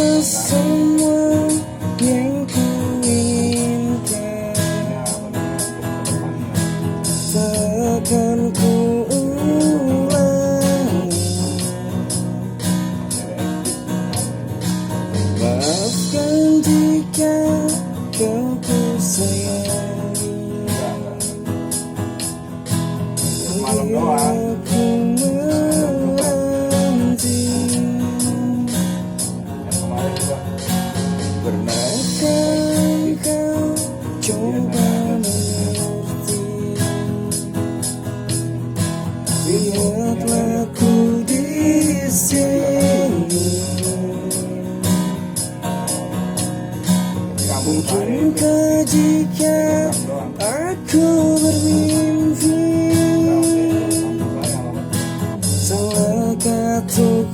Katakanlah semua yang ku inginkan, takkan ku ulangi. Maafkan jika kau ku sayangi, aku menanti. Pernahkah kau coba mengerti? Lihatlah ku di sini. Mungkinkah jika aku bermimpi, salahkah untuk